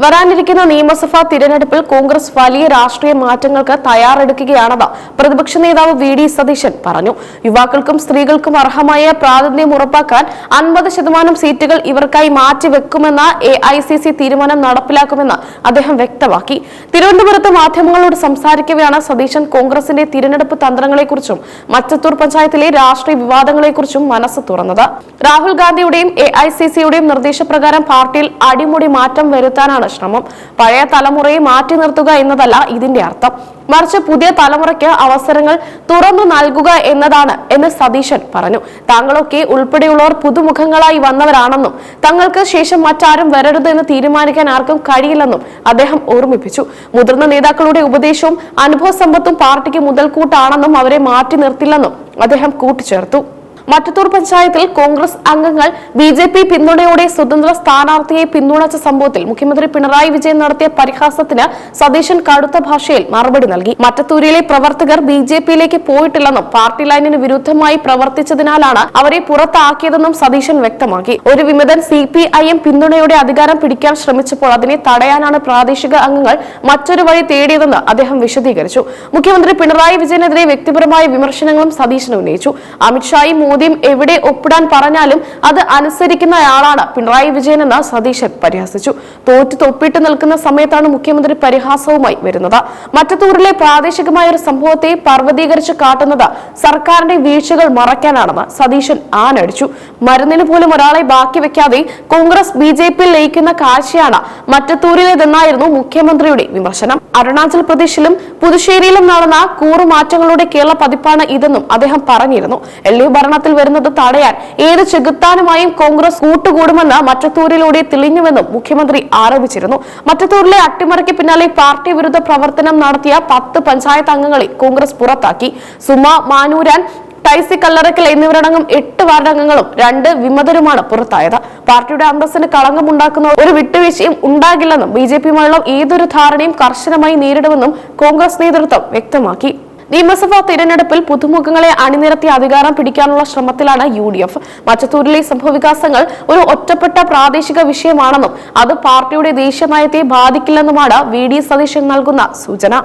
വരാനിരിക്കുന്ന നിയമസഭാ തിരഞ്ഞെടുപ്പിൽ കോൺഗ്രസ് വലിയ രാഷ്ട്രീയ മാറ്റങ്ങൾക്ക് തയ്യാറെടുക്കുകയാണെന്ന് പ്രതിപക്ഷ നേതാവ് വി.ഡി. സതീശൻ പറഞ്ഞു. യുവാക്കൾക്കും സ്ത്രീകൾക്കും അർഹമായ പ്രാതിനിധ്യം ഉറപ്പാക്കാൻ 50% സീറ്റുകൾ ഇവർക്കായി മാറ്റിവെക്കുമെന്ന AICC തീരുമാനം നടപ്പിലാക്കുമെന്ന് അദ്ദേഹം വ്യക്തമാക്കി. തിരുവനന്തപുരത്ത് മാധ്യമങ്ങളോട് സംസാരിക്കവെയാണ് സതീശൻ കോൺഗ്രസിന്റെ തിരഞ്ഞെടുപ്പ് തന്ത്രങ്ങളെക്കുറിച്ചും മറ്റത്തൂർ പഞ്ചായത്തിലെ രാഷ്ട്രീയ വിവാദങ്ങളെക്കുറിച്ചും മനസ്സ് തുറന്നത്. രാഹുൽ ഗാന്ധിയുടെയും AICCയുടെയും നിർദ്ദേശപ്രകാരം പാർട്ടിയിൽ അടിമുടി മാറ്റം വരുത്താനാണ് ശ്രമം. പഴയ തലമുറയെ മാറ്റി നിർത്തുക എന്നതല്ല ഇതിന്റെ അർത്ഥം, മറിച്ച് പുതിയ തലമുറയ്ക്ക് അവസരങ്ങൾ തുറന്നു നൽകുക എന്നതാണ് എന്ന് സതീശൻ പറഞ്ഞു. താങ്കളൊക്കെ ഉൾപ്പെടെയുള്ളവർ പുതുമുഖങ്ങളായി വന്നവരാണെന്നും തങ്ങൾക്ക് ശേഷം മറ്റാരും വരരുത് എന്ന് തീരുമാനിക്കാൻ ആർക്കും കഴിയില്ലെന്നും അദ്ദേഹം ഓർമ്മിപ്പിച്ചു. മുതിർന്ന നേതാക്കളുടെ ഉപദേശവും അനുഭവ സമ്പത്തും പാർട്ടിക്ക് മുതൽക്കൂട്ടാണെന്നും അവരെ മാറ്റി നിർത്തില്ലെന്നും അദ്ദേഹം കൂട്ടിച്ചേർത്തു. മറ്റത്തൂർ പഞ്ചായത്തിൽ കോൺഗ്രസ് അംഗങ്ങൾ BJP പിന്തുണയോടെ സ്വതന്ത്ര സ്ഥാനാർത്ഥിയെ പിന്തുണച്ച സംഭവത്തിൽ മുഖ്യമന്ത്രി പിണറായി വിജയൻ നടത്തിയ പരിഹാസത്തിന് സതീശൻ കടുത്ത ഭാഷയിൽ മറുപടി നൽകി. മറ്റത്തൂരിലെ പ്രവർത്തകർ BJPയിലേക്ക് പോയിട്ടില്ലെന്നും പാർട്ടി ലൈനിന് വിരുദ്ധമായി പ്രവർത്തിച്ചതിനാലാണ് അവരെ പുറത്താക്കിയതെന്നും സതീശൻ വ്യക്തമാക്കി. ഒരു വിമതൻ CPIM പിന്തുണയോടെ അധികാരം പിടിക്കാൻ ശ്രമിച്ചപ്പോൾ അതിനെ തടയാനാണ് പ്രാദേശിക അംഗങ്ങൾ മറ്റൊരു വഴി തേടിയതെന്ന് അദ്ദേഹം വിശദീകരിച്ചു. മുഖ്യമന്ത്രി പിണറായി വിജയനെതിരെ വ്യക്തിപരമായ വിമർശനങ്ങളും സതീശൻ ഉന്നയിച്ചു. അമിത്ഷായും മോദിയും എവിടെ ഒപ്പിടാൻ പറഞ്ഞാലും അത് അനുസരിക്കുന്നയാളാണ് പിണറായി വിജയൻ എന്ന് സതീശൻ പരിഹസിച്ചു. തോറ്റു തൊപ്പിട്ട് നിൽക്കുന്ന സമയത്താണ് മുഖ്യമന്ത്രി പരിഹാസവുമായി വരുന്നത്. മറ്റത്തൂരിലെ പ്രാദേശികമായ ഒരു സംഭവത്തെ പർവ്വതീകരിച്ച് കാട്ടുന്നത് സർക്കാരിന്റെ വീഴ്ചകൾ മറയ്ക്കാനാണെന്ന് സതീശൻ ആനടിച്ചു. മരുന്നിന് പോലും ഒരാളെ ബാക്കി വെക്കാതെ കോൺഗ്രസ് BJPയിൽ ലയിക്കുന്ന കാഴ്ചയാണ് മറ്റത്തൂരിലേതെന്നായിരുന്നു മുഖ്യമന്ത്രിയുടെ വിമർശനം. അരുണാചൽ പ്രദേശിലും പുതുശ്ശേരിയിലും നടന്ന കൂറുമാറ്റങ്ങളുടെ കേരള പതിപ്പാണ് ഇതെന്നും അദ്ദേഹം പറഞ്ഞിരുന്നു. LDF ഭരണത്തിൽ വരുന്നത് തടയാൻ ഏത് ചെകുത്താനുമായും കോൺഗ്രസ് കൂട്ടുകൂടുമെന്ന് മറ്റത്തൂരിലൂടെ തെളിഞ്ഞുവെന്നും മുഖ്യമന്ത്രി ആരോപിച്ചിരുന്നു. മറ്റത്തൂരിലെ അട്ടിമറിക്ക് പിന്നാലെ പാർട്ടി വിരുദ്ധ പ്രവർത്തനം നടത്തിയ 10 പഞ്ചായത്ത് അംഗങ്ങളെ കോൺഗ്രസ് പുറത്താക്കി. സുമ മാനൂരാൻ, ടൈസി കല്ലറക്കൽ എന്നിവരടങ്ങും 8 വാർഡ് അംഗങ്ങളും 2 വിമതരുമാണ് പുറത്തായത്. പാർട്ടിയുടെ അന്തസ്സിന് കളങ്കമുണ്ടാക്കുന്ന ഒരു വിട്ടുവീഴ്ചയും ഉണ്ടാകില്ലെന്നും BJPയുമായുള്ള ഏതൊരു ധാരണയും കർശനമായി നേരിടുമെന്നും കോൺഗ്രസ് നേതൃത്വം വ്യക്തമാക്കി. നിയമസഭാ തിരഞ്ഞെടുപ്പിൽ പുതുമുഖങ്ങളെ അണിനിരത്തി അധികാരം പിടിക്കാനുള്ള ശ്രമത്തിലാണ് UDF. മറ്റത്തൂരിലെ സംഭവവികാസങ്ങൾ ഒരു ഒറ്റപ്പെട്ട പ്രാദേശിക വിഷയമാണെന്നും അത് പാർട്ടിയുടെ ദേശീയ നയത്തെ ബാധിക്കില്ലെന്നുമാണ് വി.ഡി. സതീശൻ നൽകുന്ന സൂചന.